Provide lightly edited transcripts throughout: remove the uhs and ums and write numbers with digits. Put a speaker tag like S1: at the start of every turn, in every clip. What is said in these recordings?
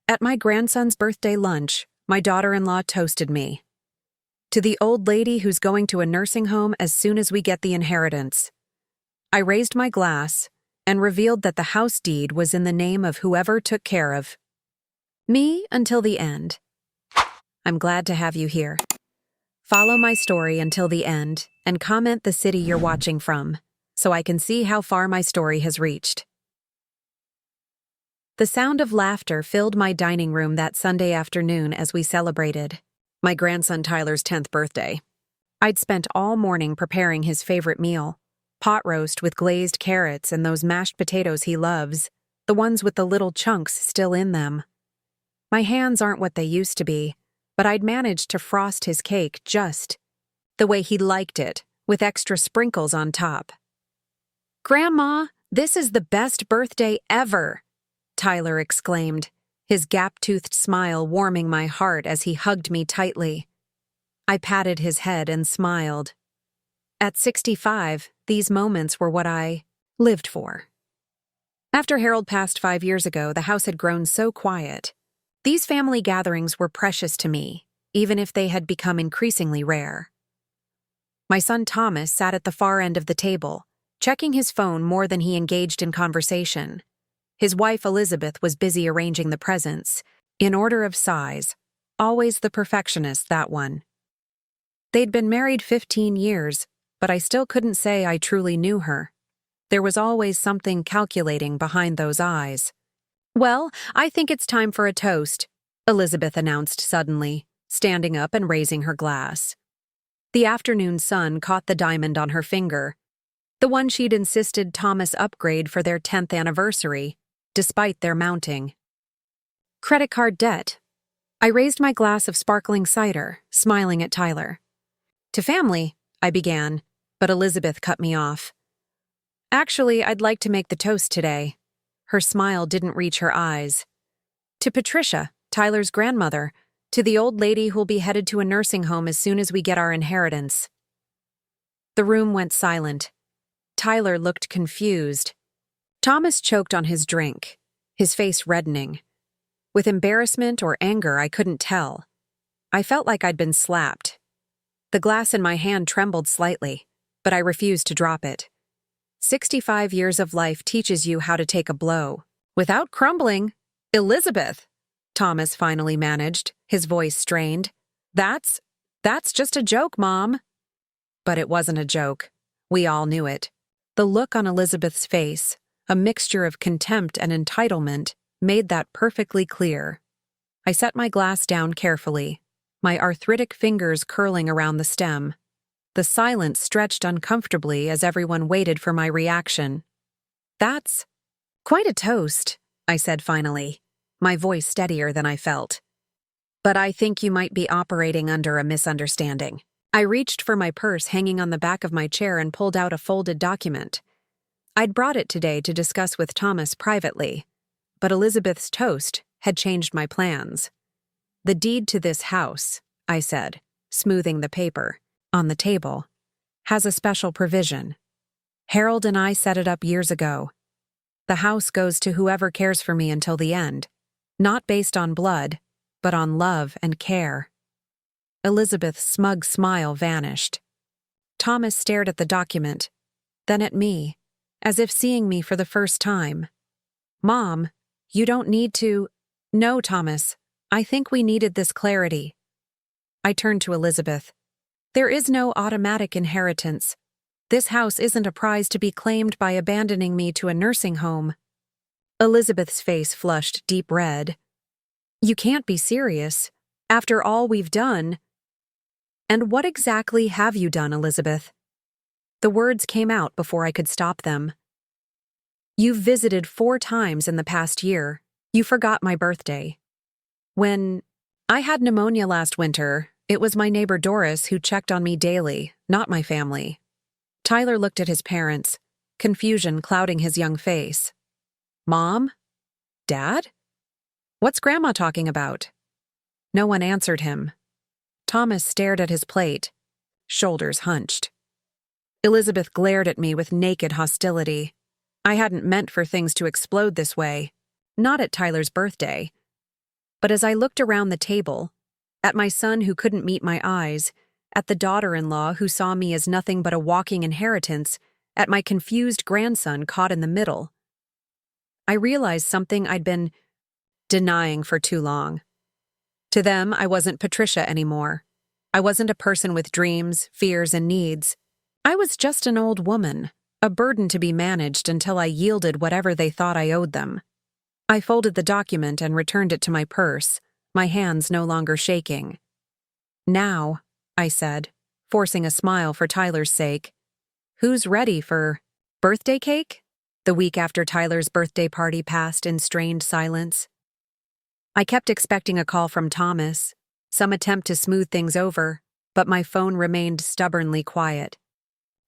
S1: At my grandson's birthday lunch, my daughter-in-law toasted me. To the old lady who's going to a nursing home as soon as we get the inheritance. I raised my glass and revealed that the house deed was in the name of whoever took care of me until the end. I'm glad to have you here. Follow my story until the end and comment the city you're watching from, so I can see how far my story has reached. The sound of laughter filled my dining room that Sunday afternoon as we celebrated my grandson Tyler's 10th birthday. I'd spent all morning preparing his favorite meal, pot roast with glazed carrots and those mashed potatoes he loves, the ones with the little chunks still in them. My hands aren't what they used to be, but I'd managed to frost his cake just the way he liked it, with extra sprinkles on top. "Grandma, this is the best birthday ever!" Tyler exclaimed, his gap-toothed smile warming my heart as he hugged me tightly. I patted his head and smiled. At 65, these moments were what I lived for. After Harold passed 5 years ago, the house had grown so quiet. These family gatherings were precious to me, even if they had become increasingly rare. My son Thomas sat at the far end of the table, checking his phone more than he engaged in conversation. His wife Elizabeth was busy arranging the presents, in order of size, always the perfectionist, that one. They'd been married 15 years, but I still couldn't say I truly knew her. There was always something calculating behind those eyes. "Well, I think it's time for a toast," Elizabeth announced suddenly, standing up and raising her glass. The afternoon sun caught the diamond on her finger, the one she'd insisted Thomas upgrade for their 10th anniversary, despite their mounting credit card debt. I raised my glass of sparkling cider, smiling at Tyler. "To family," I began, but Elizabeth cut me off. "Actually, I'd like to make the toast today." Her smile didn't reach her eyes. "To Patricia, Tyler's grandmother, to the old lady who'll be headed to a nursing home as soon as we get our inheritance." The room went silent. Tyler looked confused. Thomas choked on his drink, his face reddening. With embarrassment or anger, I couldn't tell. I felt like I'd been slapped. The glass in my hand trembled slightly, but I refused to drop it. 65 years of life teaches you how to take a blow without crumbling. "Elizabeth," Thomas finally managed, his voice strained. That's just a joke, Mom." But it wasn't a joke. We all knew it. The look on Elizabeth's face, a mixture of contempt and entitlement, made that perfectly clear. I set my glass down carefully, my arthritic fingers curling around the stem. The silence stretched uncomfortably as everyone waited for my reaction. "That's quite a toast," I said finally, my voice steadier than I felt. "But I think you might be operating under a misunderstanding." I reached for my purse hanging on the back of my chair and pulled out a folded document. I'd brought it today to discuss with Thomas privately, but Elizabeth's toast had changed my plans. "The deed to this house," I said, smoothing the paper, on the table, "has a special provision. Harold and I set it up years ago. The house goes to whoever cares for me until the end, not based on blood, but on love and care." Elizabeth's smug smile vanished. Thomas stared at the document, then at me, as if seeing me for the first time. "Mom, you don't need to—" "No, Thomas, I think we needed this clarity." I turned to Elizabeth. "There is no automatic inheritance. This house isn't a prize to be claimed by abandoning me to a nursing home." Elizabeth's face flushed deep red. "You can't be serious. After all we've done—" "And what exactly have you done, Elizabeth?" The words came out before I could stop them. "You've visited 4 times in the past year. You forgot my birthday. When I had pneumonia last winter, it was my neighbor Doris who checked on me daily, not my family." Tyler looked at his parents, confusion clouding his young face. "Mom? Dad? What's Grandma talking about?" No one answered him. Thomas stared at his plate, shoulders hunched. Elizabeth glared at me with naked hostility. I hadn't meant for things to explode this way. Not at Tyler's birthday. But as I looked around the table, at my son who couldn't meet my eyes, at the daughter-in-law who saw me as nothing but a walking inheritance, at my confused grandson caught in the middle, I realized something I'd been denying for too long. To them, I wasn't Patricia anymore. I wasn't a person with dreams, fears, and needs. I was just an old woman, a burden to be managed until I yielded whatever they thought I owed them. I folded the document and returned it to my purse, my hands no longer shaking. "Now," I said, forcing a smile for Tyler's sake, "who's ready for birthday cake?" The week after Tyler's birthday party passed in strained silence. I kept expecting a call from Thomas, some attempt to smooth things over, but my phone remained stubbornly quiet.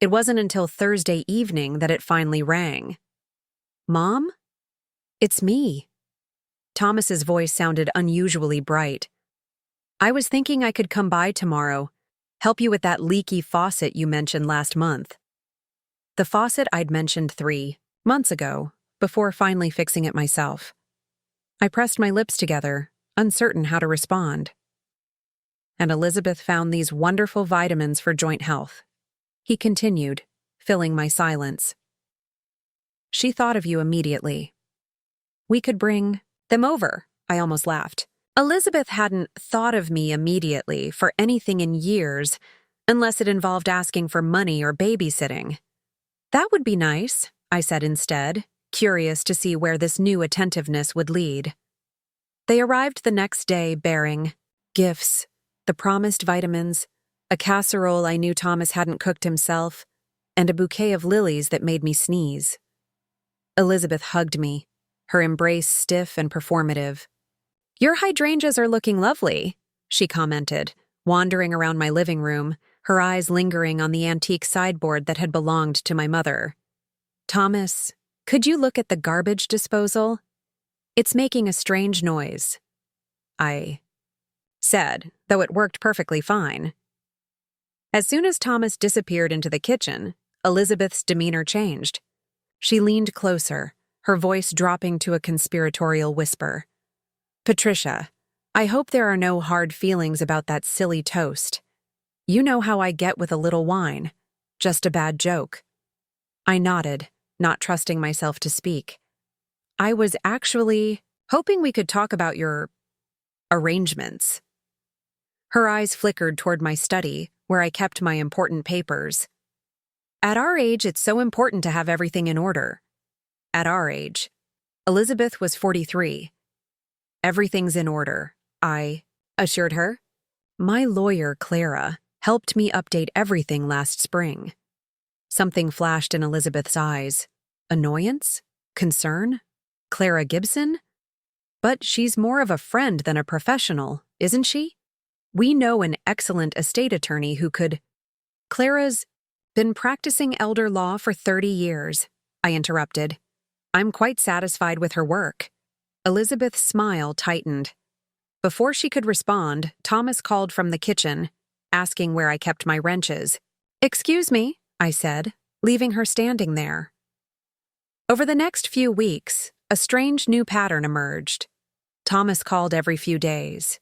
S1: It wasn't until Thursday evening that it finally rang. "Mom? It's me." Thomas's voice sounded unusually bright. "I was thinking I could come by tomorrow, help you with that leaky faucet you mentioned last month." The faucet I'd mentioned 3 months ago, before finally fixing it myself. I pressed my lips together, uncertain how to respond. "And Elizabeth found these wonderful vitamins for joint health," he continued, filling my silence. "She thought of you immediately. We could bring them over," I almost laughed. Elizabeth hadn't thought of me immediately for anything in years, unless it involved asking for money or babysitting. "That would be nice," I said instead, curious to see where this new attentiveness would lead. They arrived the next day bearing gifts, the promised vitamins, a casserole I knew Thomas hadn't cooked himself, and a bouquet of lilies that made me sneeze. Elizabeth hugged me, her embrace stiff and performative. "Your hydrangeas are looking lovely," she commented, wandering around my living room, her eyes lingering on the antique sideboard that had belonged to my mother. "Thomas, could you look at the garbage disposal? It's making a strange noise," I said, though it worked perfectly fine. As soon as Thomas disappeared into the kitchen, Elizabeth's demeanor changed. She leaned closer, her voice dropping to a conspiratorial whisper. "Patricia, I hope there are no hard feelings about that silly toast. You know how I get with a little wine. Just a bad joke." I nodded, not trusting myself to speak. "I was actually hoping we could talk about your arrangements." Her eyes flickered toward my study, where I kept my important papers. "At our age, it's so important to have everything in order." At our age. Elizabeth was 43. "Everything's in order," I assured her. "My lawyer, Clara, helped me update everything last spring." Something flashed in Elizabeth's eyes. Annoyance? Concern? Clara Gibson? But she's more of a friend than a professional, isn't she? We know an excellent estate attorney who could— "Clara's been practicing elder law for 30 years, I interrupted. "I'm quite satisfied with her work." Elizabeth's smile tightened. Before she could respond, Thomas called from the kitchen, asking where I kept my wrenches. "Excuse me," I said, leaving her standing there. Over the next few weeks, a strange new pattern emerged. Thomas called every few days.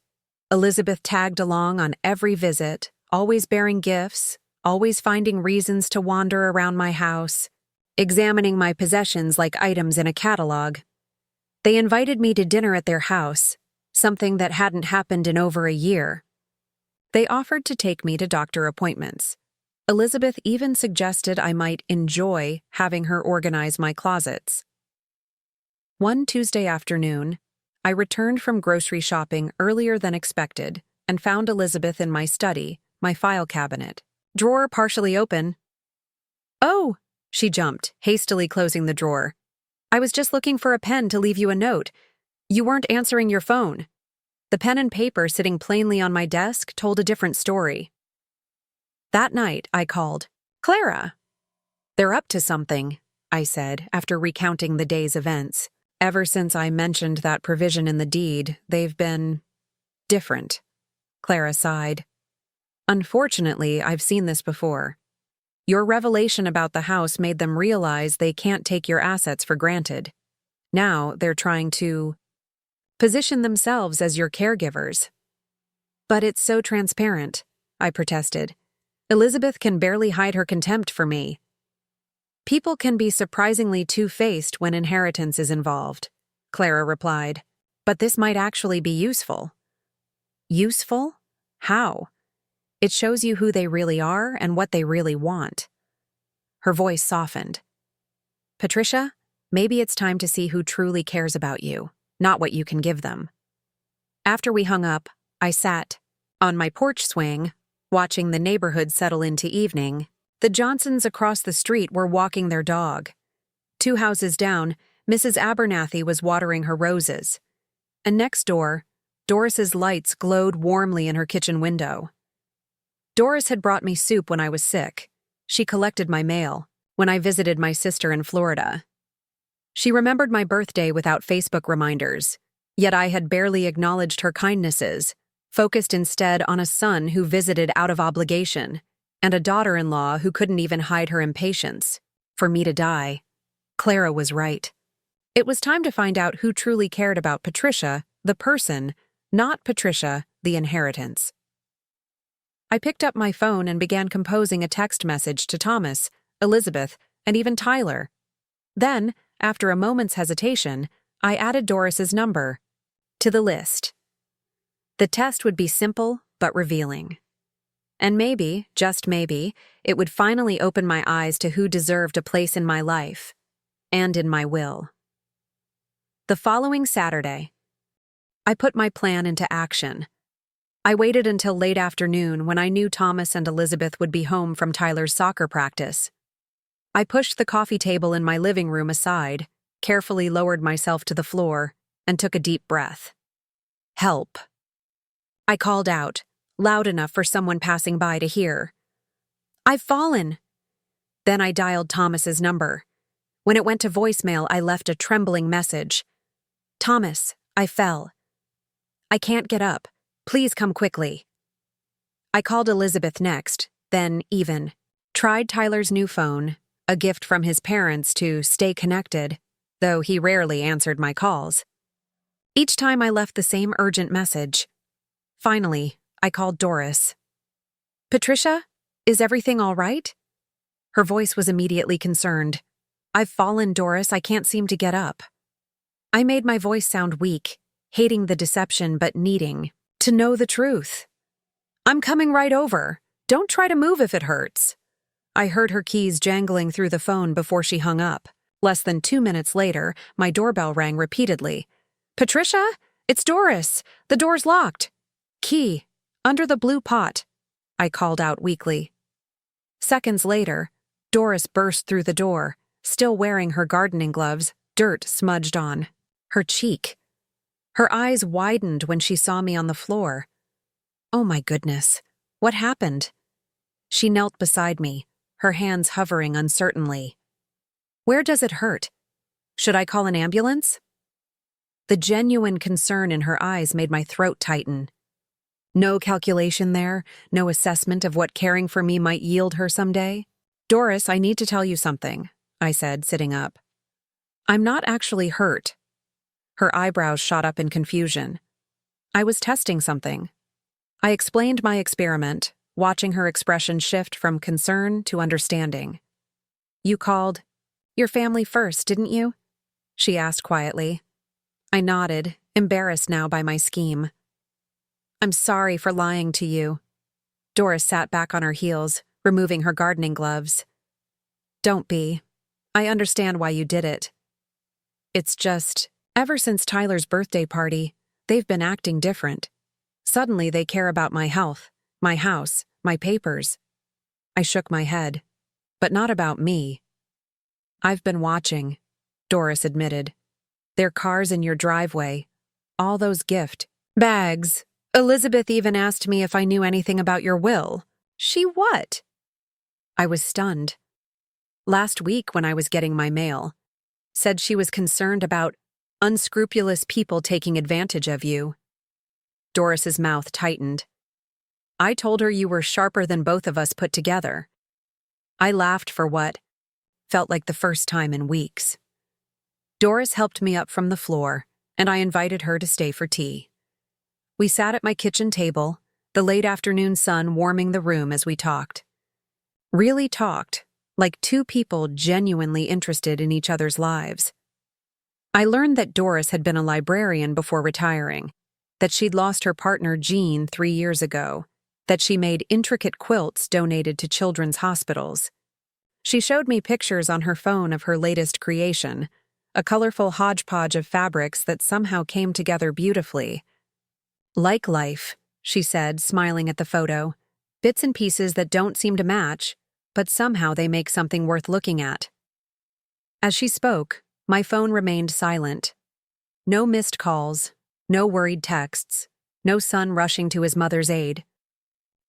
S1: Elizabeth tagged along on every visit, always bearing gifts, always finding reasons to wander around my house, examining my possessions like items in a catalog. They invited me to dinner at their house, something that hadn't happened in over a year. They offered to take me to doctor appointments. Elizabeth even suggested I might enjoy having her organize my closets. One Tuesday afternoon, I returned from grocery shopping earlier than expected and found Elizabeth in my study, my file cabinet. Drawer partially open. "Oh," she jumped, hastily closing the drawer. "I was just looking for a pen to leave you a note. You weren't answering your phone." The pen and paper sitting plainly on my desk told a different story. That night, I called, "Clara." "They're up to something," I said, after recounting the day's events. "Ever since I mentioned that provision in the deed, they've been different." Clara sighed. "Unfortunately, I've seen this before. Your revelation about the house made them realize they can't take your assets for granted. Now they're trying to position themselves as your caregivers. But it's so transparent, I protested. Elizabeth can barely hide her contempt for me. People can be surprisingly two-faced when inheritance is involved, Clara replied. But this might actually be useful. Useful? How? It shows you who they really are and what they really want. Her voice softened. Patricia, maybe it's time to see who truly cares about you, not what you can give them. After we hung up, I sat on my porch swing, watching the neighborhood settle into evening. The Johnsons across the street were walking their dog. 2 houses down, Mrs. Abernathy was watering her roses. And next door, Doris's lights glowed warmly in her kitchen window. Doris had brought me soup when I was sick. She collected my mail when I visited my sister in Florida. She remembered my birthday without Facebook reminders, yet I had barely acknowledged her kindnesses, focused instead on a son who visited out of obligation, and a daughter-in-law who couldn't even hide her impatience for me to die. Clara was right. It was time to find out who truly cared about Patricia, the person, not Patricia, the inheritance. I picked up my phone and began composing a text message to Thomas, Elizabeth, and even Tyler. Then, after a moment's hesitation, I added Doris's number to the list. The test would be simple but revealing. And maybe, just maybe, it would finally open my eyes to who deserved a place in my life and in my will. The following Saturday, I put my plan into action. I waited until late afternoon when I knew Thomas and Elizabeth would be home from Tyler's soccer practice. I pushed the coffee table in my living room aside, carefully lowered myself to the floor, and took a deep breath. Help. I called out, loud enough for someone passing by to hear. I've fallen. Then I dialed Thomas's number. When it went to voicemail, I left a trembling message. Thomas, I fell. I can't get up. Please come quickly. I called Elizabeth next, then Even. Tried Tyler's new phone, a gift from his parents to stay connected, though he rarely answered my calls. Each time I left the same urgent message. Finally, I called Doris. Patricia, is everything all right? Her voice was immediately concerned. I've fallen, Doris. I can't seem to get up. I made my voice sound weak, hating the deception but needing to know the truth. I'm coming right over. Don't try to move if it hurts. I heard her keys jangling through the phone before she hung up. Less than 2 minutes later, my doorbell rang repeatedly. Patricia, it's Doris. The door's locked. Key, under the blue pot, I called out weakly. Seconds later, Doris burst through the door, still wearing her gardening gloves, dirt smudged on her cheek. Her eyes widened when she saw me on the floor. Oh my goodness, what happened? She knelt beside me, her hands hovering uncertainly. Where does it hurt? Should I call an ambulance? The genuine concern in her eyes made my throat tighten. No calculation there, no assessment of what caring for me might yield her someday. Doris, I need to tell you something, I said, sitting up. I'm not actually hurt. Her eyebrows shot up in confusion. I was testing something. I explained my experiment, watching her expression shift from concern to understanding. You called your family first, didn't you? She asked quietly. I nodded, embarrassed now by my scheme. I'm sorry for lying to you. Doris sat back on her heels, removing her gardening gloves. Don't be. I understand why you did it. It's just, ever since Tyler's birthday party, they've been acting different. Suddenly they care about my health, my house, my papers. I shook my head. But not about me. I've been watching, Doris admitted. Their cars in your driveway. All those gift bags. Elizabeth even asked me if I knew anything about your will. She what? I was stunned. Last week when I was getting my mail, said she was concerned about unscrupulous people taking advantage of you. Doris's mouth tightened. I told her you were sharper than both of us put together. I laughed for what felt like the first time in weeks. Doris helped me up from the floor, and I invited her to stay for tea. We sat at my kitchen table, the late afternoon sun warming the room as we talked. Really talked, like two people genuinely interested in each other's lives. I learned that Doris had been a librarian before retiring, that she'd lost her partner Jean 3 years ago, that she made intricate quilts donated to children's hospitals. She showed me pictures on her phone of her latest creation, a colorful hodgepodge of fabrics that somehow came together beautifully. Like life, she said, smiling at the photo, bits and pieces that don't seem to match, but somehow they make something worth looking at. As she spoke, my phone remained silent. No missed calls, no worried texts, no son rushing to his mother's aid.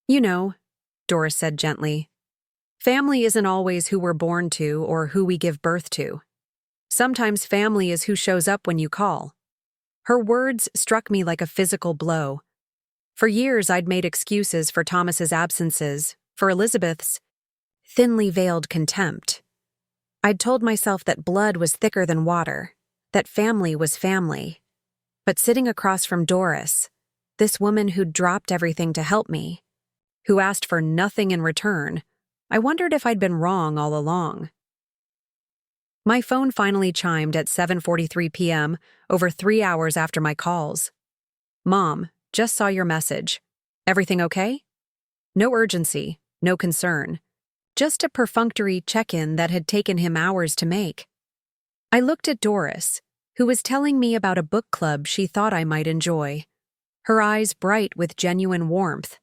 S1: You know, Doris said gently, family isn't always who we're born to or who we give birth to. Sometimes family is who shows up when you call. Her words struck me like a physical blow. For years, I'd made excuses for Thomas's absences, for Elizabeth's thinly veiled contempt. I'd told myself that blood was thicker than water, that family was family. But sitting across from Doris, this woman who'd dropped everything to help me, who asked for nothing in return, I wondered if I'd been wrong all along. My phone finally chimed at 7:43 p.m., over 3 hours after my calls. Mom, just saw your message. Everything okay? No urgency, no concern. Just a perfunctory check-in that had taken him hours to make. I looked at Doris, who was telling me about a book club she thought I might enjoy, her eyes bright with genuine warmth.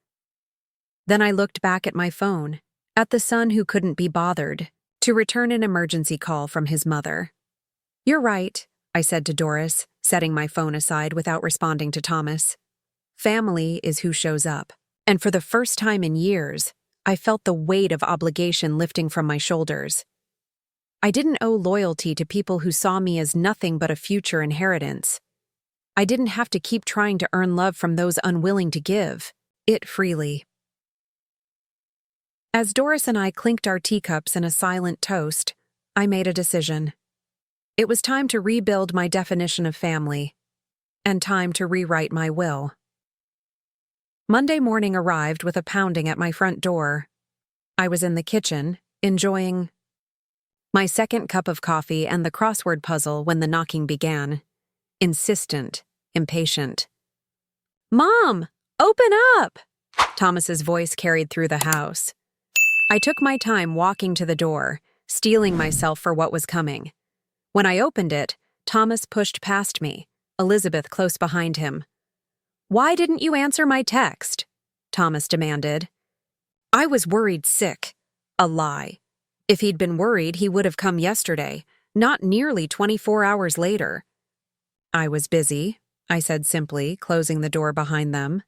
S1: Then I looked back at my phone, at the son who couldn't be bothered, to return an emergency call from his mother. You're right, I said to Doris, setting my phone aside without responding to Thomas. Family is who shows up, and for the first time in years, I felt the weight of obligation lifting from my shoulders. I didn't owe loyalty to people who saw me as nothing but a future inheritance. I didn't have to keep trying to earn love from those unwilling to give it freely. As Doris and I clinked our teacups in a silent toast, I made a decision. It was time to rebuild my definition of family, and time to rewrite my will. Monday morning arrived with a pounding at my front door. I was in the kitchen, enjoying my second cup of coffee and the crossword puzzle when the knocking began. Insistent, impatient. Mom, open up! Thomas's voice carried through the house. I took my time walking to the door, steeling myself for what was coming. When I opened it, Thomas pushed past me, Elizabeth close behind him. Why didn't you answer my text? Thomas demanded. I was worried sick. A lie. If he'd been worried, he would have come yesterday, not nearly 24 hours later. I was busy, I said simply, closing the door behind them.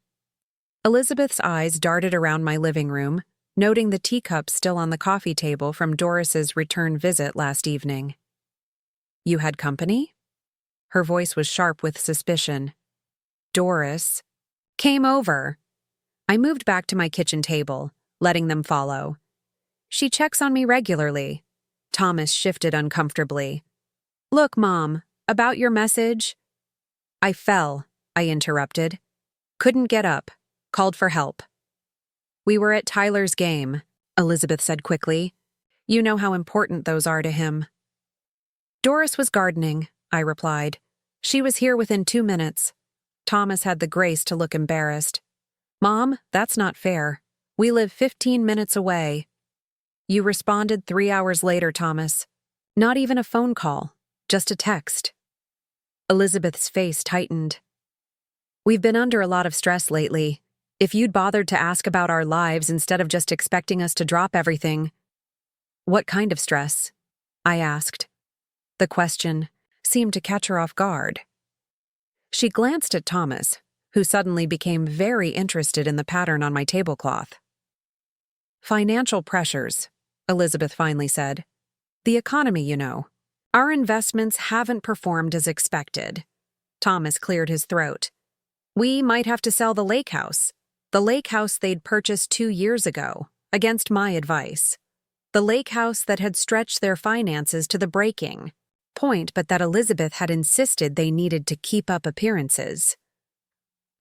S1: Elizabeth's eyes darted around my living room, noting the teacup still on the coffee table from Doris's return visit last evening. You had company? Her voice was sharp with suspicion. Doris came over. I moved back to my kitchen table, letting them follow. She checks on me regularly. Thomas shifted uncomfortably. Look, Mom, about your message. I fell, I interrupted. Couldn't get up. Called for help. We were at Tyler's game, Elizabeth said quickly. You know how important those are to him. Doris was gardening, I replied. She was here within 2 minutes. Thomas had the grace to look embarrassed. Mom, that's not fair. We live 15 minutes away. You responded 3 hours later, Thomas. Not even a phone call, just a text. Elizabeth's face tightened. We've been under a lot of stress lately. If you'd bothered to ask about our lives instead of just expecting us to drop everything. What kind of stress? I asked. The question seemed to catch her off guard. She glanced at Thomas, who suddenly became very interested in the pattern on my tablecloth. Financial pressures, Elizabeth finally said. The economy, you know. Our investments haven't performed as expected. Thomas cleared his throat. We might have to sell the lake house. The lake house they'd purchased 2 years ago, against my advice. The lake house that had stretched their finances to the breaking. point, but that Elizabeth had insisted they needed to keep up appearances.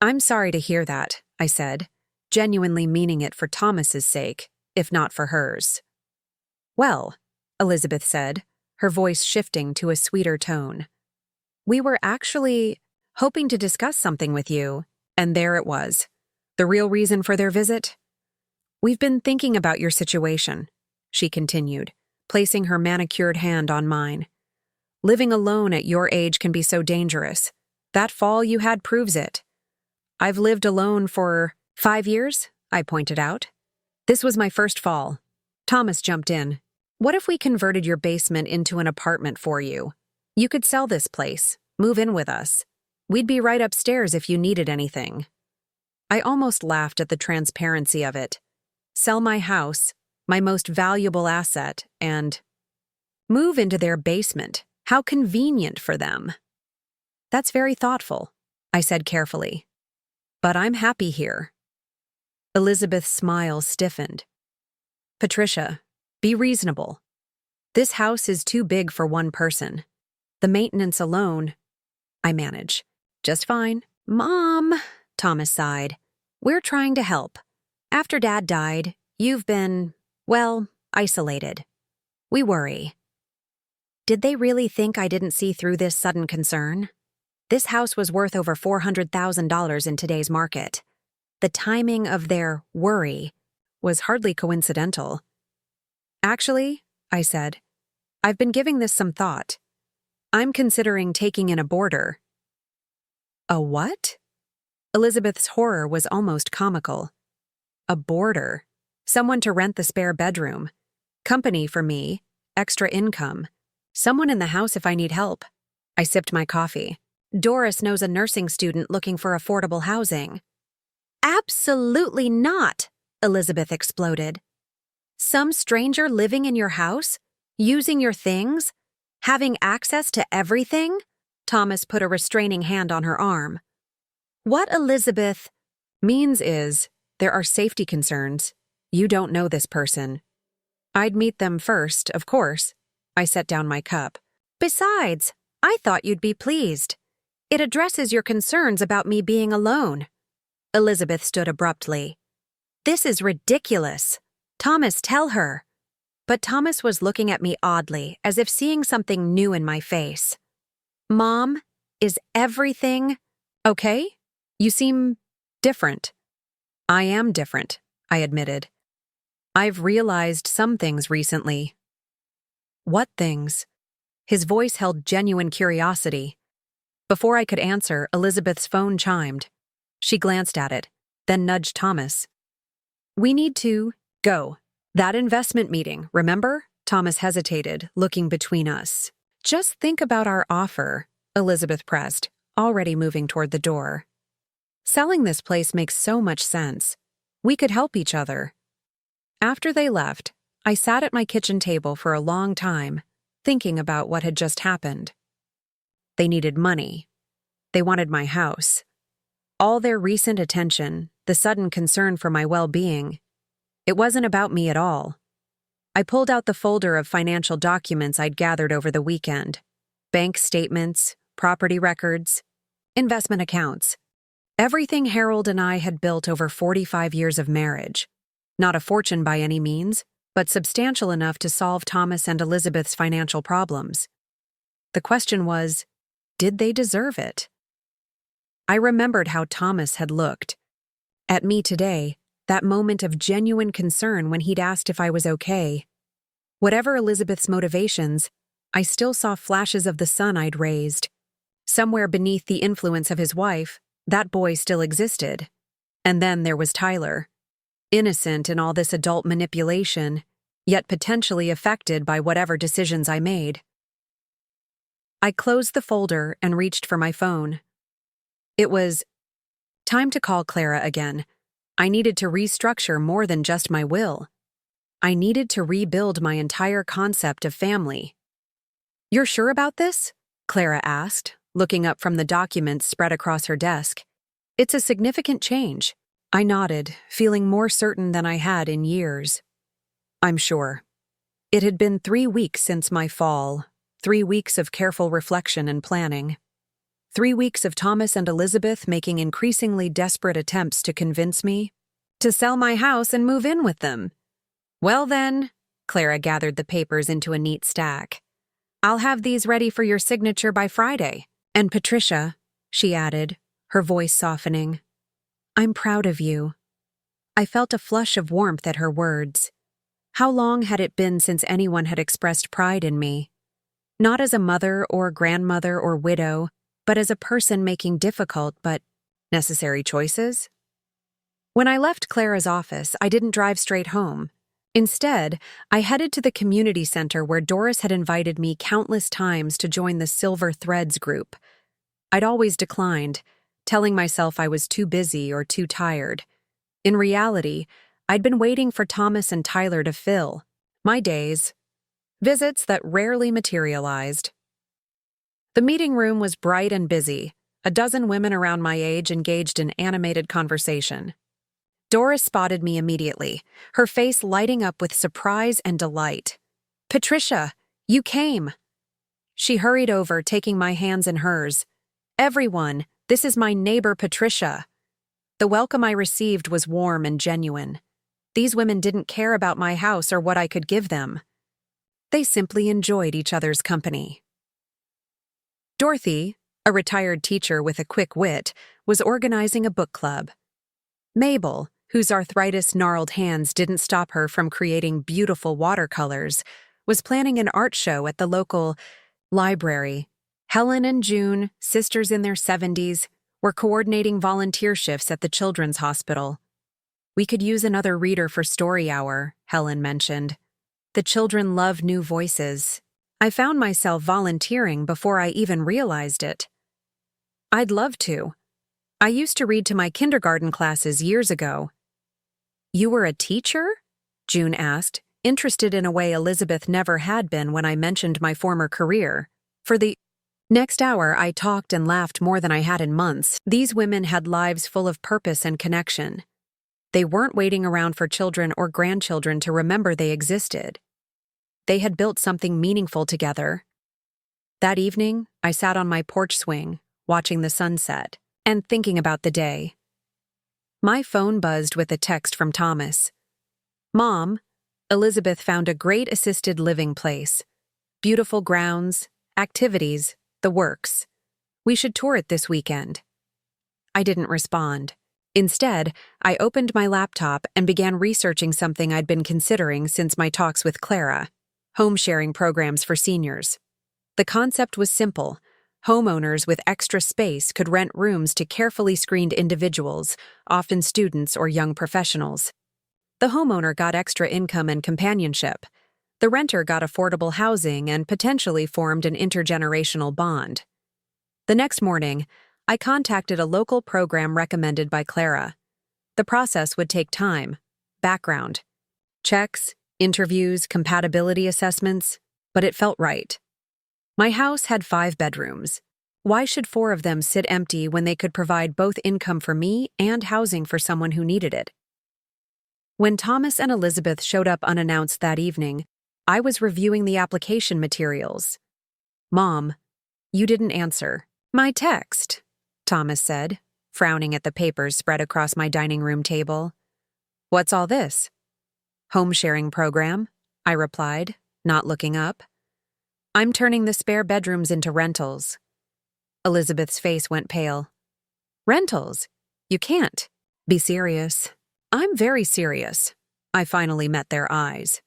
S1: "I'm sorry to hear that," I said, genuinely meaning it for Thomas's sake, if not for hers. "Well," Elizabeth said, her voice shifting to a sweeter tone, "we were actually hoping to discuss something with you," and there it was. The real reason for their visit? "We've been thinking about your situation," she continued, placing her manicured hand on mine. "Living alone at your age can be so dangerous. That fall you had proves it." "I've lived alone for 5 years," I pointed out. "This was my first fall." Thomas jumped in. "What if we converted your basement into an apartment for you? You could sell this place, move in with us. We'd be right upstairs if you needed anything." I almost laughed at the transparency of it. Sell my house, my most valuable asset, and move into their basement. How convenient for them. "That's very thoughtful," I said carefully. "But I'm happy here." Elizabeth's smile stiffened. "Patricia, be reasonable. This house is too big for one person. The maintenance alone, I manage just fine." "Mom," Thomas sighed, "we're trying to help. After Dad died, you've been, well, isolated. We worry." Did they really think I didn't see through this sudden concern? This house was worth over $400,000 in today's market. The timing of their worry was hardly coincidental. "Actually," I said, "I've been giving this some thought. I'm considering taking in a boarder." "A what?" Elizabeth's horror was almost comical. "A boarder. Someone to rent the spare bedroom. Company for me. Extra income. Someone in the house if I need help." I sipped my coffee. "Doris knows a nursing student looking for affordable housing." "Absolutely not," Elizabeth exploded. "Some stranger living in your house? Using your things? Having access to everything?" Thomas put a restraining hand on her arm. "What Elizabeth means is, there are safety concerns. You don't know this person." "I'd meet them first, of course." I set down my cup. "Besides, I thought you'd be pleased. It addresses your concerns about me being alone." Elizabeth stood abruptly. "This is ridiculous. Thomas, tell her." But Thomas was looking at me oddly, as if seeing something new in my face. "Mom, is everything okay? You seem different." "I am different," I admitted. "I've realized some things recently." "What things?" His voice held genuine curiosity. Before I could answer, Elizabeth's phone chimed. She glanced at it, then nudged Thomas. "We need to go. That investment meeting, remember?" Thomas hesitated, looking between us. "Just think about our offer," Elizabeth pressed, already moving toward the door. "Selling this place makes so much sense. We could help each other." After they left, I sat at my kitchen table for a long time, thinking about what had just happened. They needed money. They wanted my house. All their recent attention, the sudden concern for my well-being. It wasn't about me at all. I pulled out the folder of financial documents I'd gathered over the weekend. Bank statements, property records, investment accounts. Everything Harold and I had built over 45 years of marriage. Not a fortune by any means, but substantial enough to solve Thomas and Elizabeth's financial problems. The question was, did they deserve it? I remembered how Thomas had looked at me today, that moment of genuine concern when he'd asked if I was okay. Whatever Elizabeth's motivations, I still saw flashes of the son I'd raised. Somewhere beneath the influence of his wife, that boy still existed. And then there was Tyler. Innocent in all this adult manipulation, yet potentially affected by whatever decisions I made. I closed the folder and reached for my phone. It was time to call Clara again. I needed to restructure more than just my will. I needed to rebuild my entire concept of family. "You're sure about this?" Clara asked, looking up from the documents spread across her desk. "It's a significant change." I nodded, feeling more certain than I had in years. "I'm sure." It had been 3 weeks since my fall, 3 weeks of careful reflection and planning. 3 weeks of Thomas and Elizabeth making increasingly desperate attempts to convince me to sell my house and move in with them. Well then, Clara gathered the papers into a neat stack. I'll have these ready for your signature by Friday. And Patricia, she added, her voice softening, I'm proud of you. I felt a flush of warmth at her words. How long had it been since anyone had expressed pride in me? Not as a mother or grandmother or widow, but as a person making difficult but necessary choices? When I left Clara's office, I didn't drive straight home. Instead, I headed to the community center where Doris had invited me countless times to join the Silver Threads group. I'd always declined, telling myself I was too busy or too tired. In reality, I'd been waiting for Thomas and Tyler to fill my days, visits that rarely materialized. The meeting room was bright and busy, a dozen women around my age engaged in animated conversation. Doris spotted me immediately, her face lighting up with surprise and delight. Patricia, you came! She hurried over, taking my hands in hers. Everyone, this is my neighbor Patricia. The welcome I received was warm and genuine. These women didn't care about my house or what I could give them. They simply enjoyed each other's company. Dorothy, a retired teacher with a quick wit, was organizing a book club. Mabel, whose arthritis-gnarled hands didn't stop her from creating beautiful watercolors, was planning an art show at the local library. Helen and June, sisters in their 70s, were coordinating volunteer shifts at the children's hospital. We could use another reader for story hour, Helen mentioned. The children love new voices. I found myself volunteering before I even realized it. I'd love to. I used to read to my kindergarten classes years ago. You were a teacher? June asked, interested in a way Elizabeth never had been when I mentioned my former career. For the next hour, I talked and laughed more than I had in months. These women had lives full of purpose and connection. They weren't waiting around for children or grandchildren to remember they existed. They had built something meaningful together. That evening, I sat on my porch swing, watching the sunset, and thinking about the day. My phone buzzed with a text from Thomas. Mom, Elizabeth found a great assisted living place. Beautiful grounds, activities, the works. We should tour it this weekend. I didn't respond. Instead, I opened my laptop and began researching something I'd been considering since my talks with Clara: home-sharing programs for seniors. The concept was simple. Homeowners with extra space could rent rooms to carefully screened individuals, often students or young professionals. The homeowner got extra income and companionship. The renter got affordable housing and potentially formed an intergenerational bond. The next morning, I contacted a local program recommended by Clara. The process would take time, background, checks, interviews, compatibility assessments, but it felt right. My house had 5 bedrooms. Why should 4 of them sit empty when they could provide both income for me and housing for someone who needed it? When Thomas and Elizabeth showed up unannounced that evening, I was reviewing the application materials. Mom, you didn't answer my text, Thomas said, frowning at the papers spread across my dining room table. What's all this? Home sharing program, I replied, not looking up. I'm turning the spare bedrooms into rentals. Elizabeth's face went pale. Rentals? You can't. Be serious. I'm very serious. I finally met their eyes.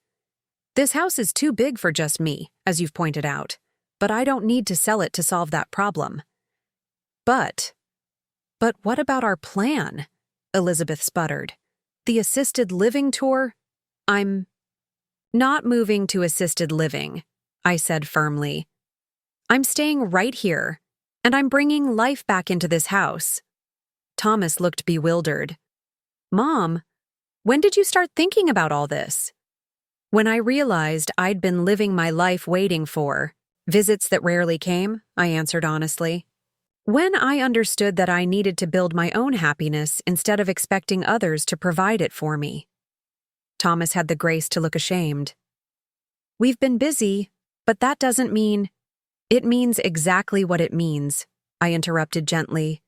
S1: This house is too big for just me, as you've pointed out, but I don't need to sell it to solve that problem. But what about our plan? Elizabeth sputtered. The assisted living tour? I'm not moving to assisted living, I said firmly. I'm staying right here, and I'm bringing life back into this house. Thomas looked bewildered. Mom, when did you start thinking about all this? When I realized I'd been living my life waiting for visits that rarely came, I answered honestly. When I understood that I needed to build my own happiness instead of expecting others to provide it for me. Thomas had the grace to look ashamed. We've been busy, but that doesn't mean It means exactly what it means, I interrupted gently.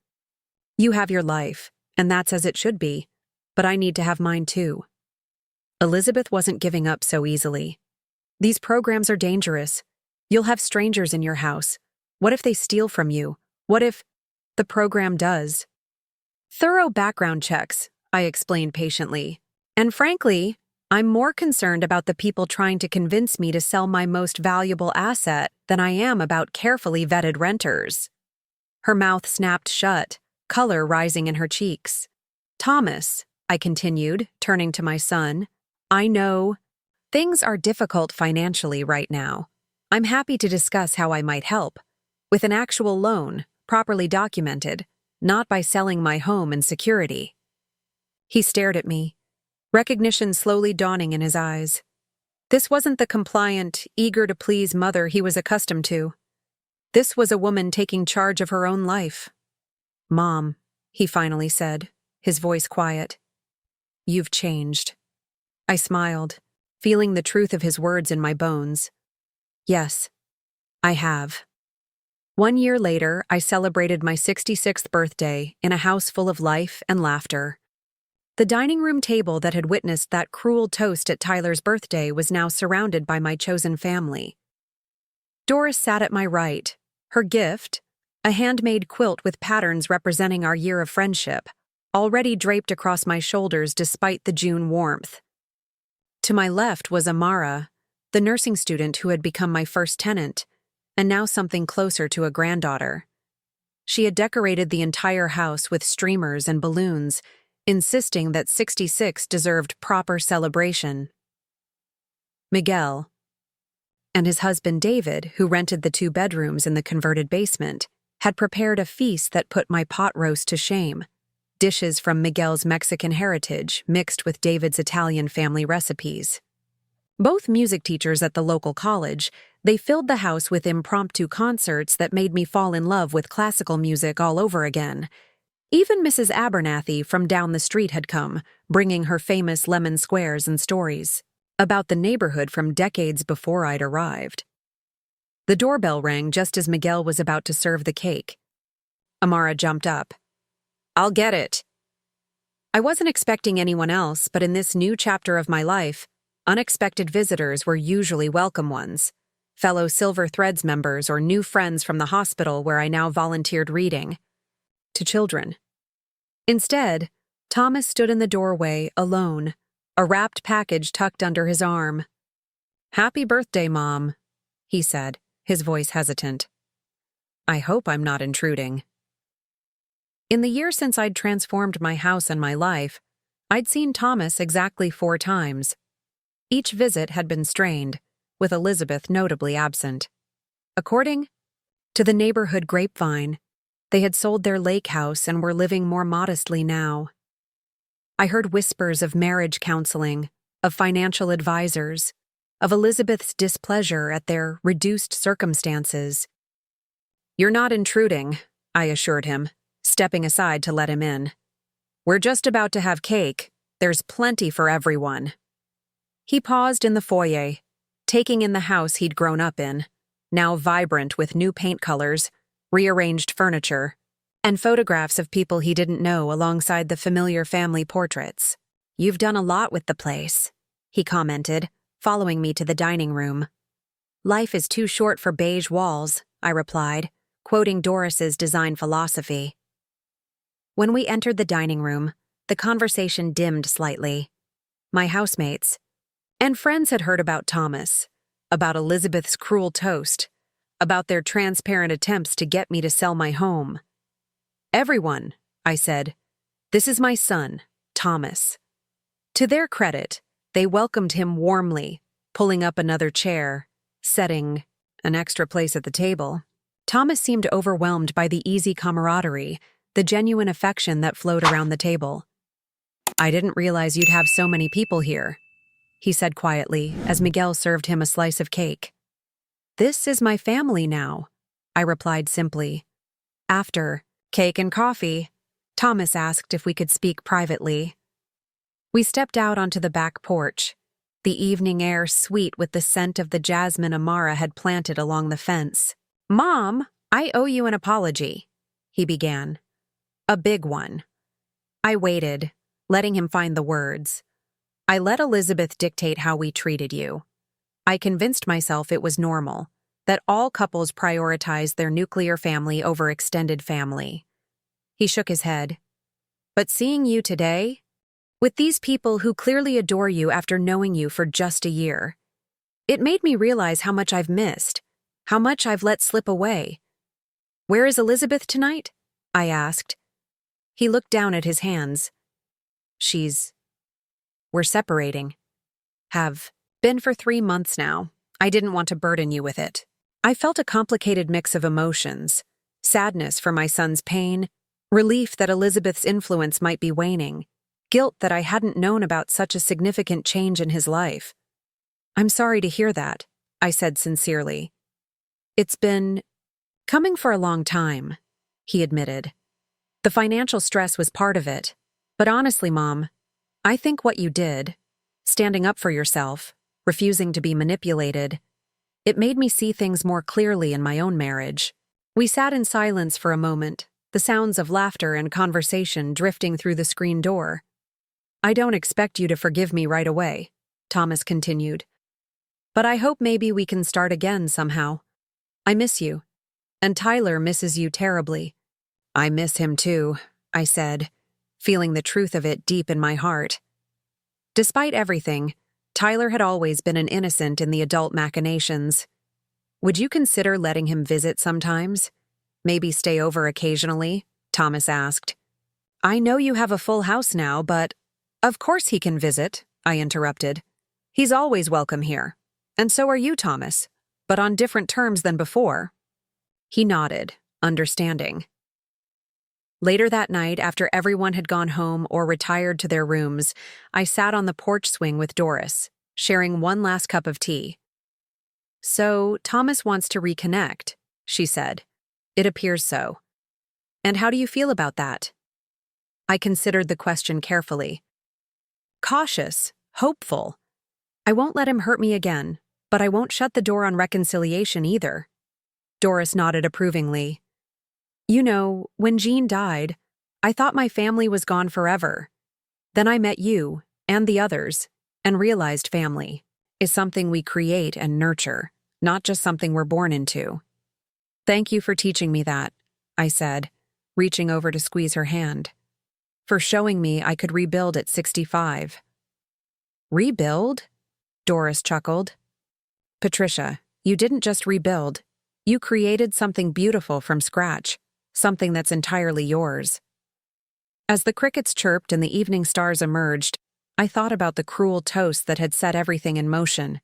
S1: You have your life, and that's as it should be, but I need to have mine too. Elizabeth wasn't giving up so easily. These programs are dangerous. You'll have strangers in your house. What if they steal from you? What if the program does? Thorough background checks, I explained patiently. And frankly, I'm more concerned about the people trying to convince me to sell my most valuable asset than I am about carefully vetted renters. Her mouth snapped shut, color rising in her cheeks. Thomas, I continued, turning to my son, I know things are difficult financially right now. I'm happy to discuss how I might help. With an actual loan, properly documented, not by selling my home and security. He stared at me, recognition slowly dawning in his eyes. This wasn't the compliant, eager-to-please mother he was accustomed to. This was a woman taking charge of her own life. Mom, he finally said, his voice quiet. You've changed. I smiled, feeling the truth of his words in my bones. Yes, I have. 1 year later, I celebrated my 66th birthday in a house full of life and laughter. The dining room table that had witnessed that cruel toast at Tyler's birthday was now surrounded by my chosen family. Doris sat at my right, her gift, a handmade quilt with patterns representing our year of friendship, already draped across my shoulders despite the June warmth. To my left was Amara, the nursing student who had become my first tenant, and now something closer to a granddaughter. She had decorated the entire house with streamers and balloons, insisting that 66 deserved proper celebration. Miguel and his husband David, who rented the 2 bedrooms in the converted basement, had prepared a feast that put my pot roast to shame. Dishes from Miguel's Mexican heritage mixed with David's Italian family recipes. Both music teachers at the local college, they filled the house with impromptu concerts that made me fall in love with classical music all over again. Even Mrs. Abernathy from down the street had come, bringing her famous lemon squares and stories about the neighborhood from decades before I'd arrived. The doorbell rang just as Miguel was about to serve the cake. Amara jumped up. I'll get it. I wasn't expecting anyone else, but in this new chapter of my life, unexpected visitors were usually welcome ones. Fellow Silver Threads members or new friends from the hospital where I now volunteered reading to children. Instead, Thomas stood in the doorway, alone, a wrapped package tucked under his arm. Happy birthday, Mom, he said, his voice hesitant. I hope I'm not intruding. In the year since I'd transformed my house and my life, I'd seen Thomas exactly 4 times. Each visit had been strained, with Elizabeth notably absent. According to the neighborhood grapevine, they had sold their lake house and were living more modestly now. I heard whispers of marriage counseling, of financial advisors, of Elizabeth's displeasure at their reduced circumstances. You're not intruding, I assured him, stepping aside to let him in. We're just about to have cake. There's plenty for everyone. He paused in the foyer, taking in the house he'd grown up in, now vibrant with new paint colors, rearranged furniture, and photographs of people he didn't know alongside the familiar family portraits. You've done a lot with the place, he commented, following me to the dining room. Life is too short for beige walls, I replied, quoting Doris's design philosophy. When we entered the dining room, the conversation dimmed slightly. My housemates and friends had heard about Thomas, about Elizabeth's cruel toast, about their transparent attempts to get me to sell my home. Everyone, I said, this is my son, Thomas. To their credit, they welcomed him warmly, pulling up another chair, setting an extra place at the table. Thomas seemed overwhelmed by the easy camaraderie, the genuine affection that flowed around the table. I didn't realize you'd have so many people here, he said quietly as Miguel served him a slice of cake. This is my family now, I replied simply. After cake and coffee, Thomas asked if we could speak privately. We stepped out onto the back porch, the evening air sweet with the scent of the jasmine Amara had planted along the fence. "Mom, I owe you an apology," he began. "A big one." I waited, letting him find the words. "I let Elizabeth dictate how we treated you. I convinced myself it was normal, that all couples prioritize their nuclear family over extended family." He shook his head. "But seeing you today, with these people who clearly adore you after knowing you for just a year, it made me realize how much I've missed, how much I've let slip away." "Where is Elizabeth tonight?" I asked. He looked down at his hands. We're separating. Have been for 3 months now. I didn't want to burden you with it." I felt a complicated mix of emotions: sadness for my son's pain, relief that Elizabeth's influence might be waning, guilt that I hadn't known about such a significant change in his life. "I'm sorry to hear that," I said sincerely. "It's been coming for a long time," he admitted. "The financial stress was part of it. But honestly, Mom, I think what you did, standing up for yourself, refusing to be manipulated, it made me see things more clearly in my own marriage." We sat in silence for a moment, the sounds of laughter and conversation drifting through the screen door. "I don't expect you to forgive me right away," Thomas continued. "But I hope maybe we can start again somehow. I miss you, and Tyler misses you terribly." "I miss him too," I said, feeling the truth of it deep in my heart. Despite everything, Tyler had always been an innocent in the adult machinations. "Would you consider letting him visit sometimes? Maybe stay over occasionally?" Thomas asked. "I know you have a full house now, but—" "Of course he can visit," I interrupted. "He's always welcome here. And so are you, Thomas, but on different terms than before." He nodded, understanding. Later that night, after everyone had gone home or retired to their rooms, I sat on the porch swing with Doris, sharing one last cup of tea. "So, Thomas wants to reconnect," she said. "It appears so. And how do you feel about that?" I considered the question carefully. "Cautious, hopeful. I won't let him hurt me again, but I won't shut the door on reconciliation either." Doris nodded approvingly. "You know, when Jean died, I thought my family was gone forever. Then I met you, and the others, and realized family is something we create and nurture, not just something we're born into." "Thank you for teaching me that," I said, reaching over to squeeze her hand. "For showing me I could rebuild at 65. "Rebuild?" Doris chuckled. "Patricia, you didn't just rebuild. You created something beautiful from scratch, something that's entirely yours." As the crickets chirped and the evening stars emerged, I thought about the cruel toast that had set everything in motion.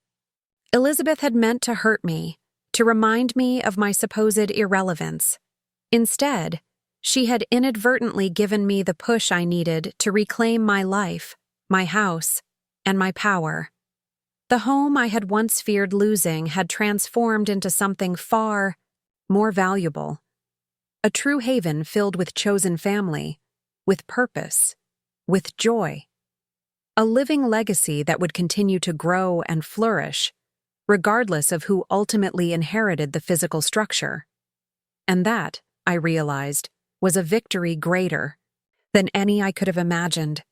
S1: Elizabeth had meant to hurt me, to remind me of my supposed irrelevance. Instead, she had inadvertently given me the push I needed to reclaim my life, my house, and my power. The home I had once feared losing had transformed into something far more valuable. A true haven filled with chosen family, with purpose, with joy. A living legacy that would continue to grow and flourish, regardless of who ultimately inherited the physical structure. And that, I realized, was a victory greater than any I could have imagined.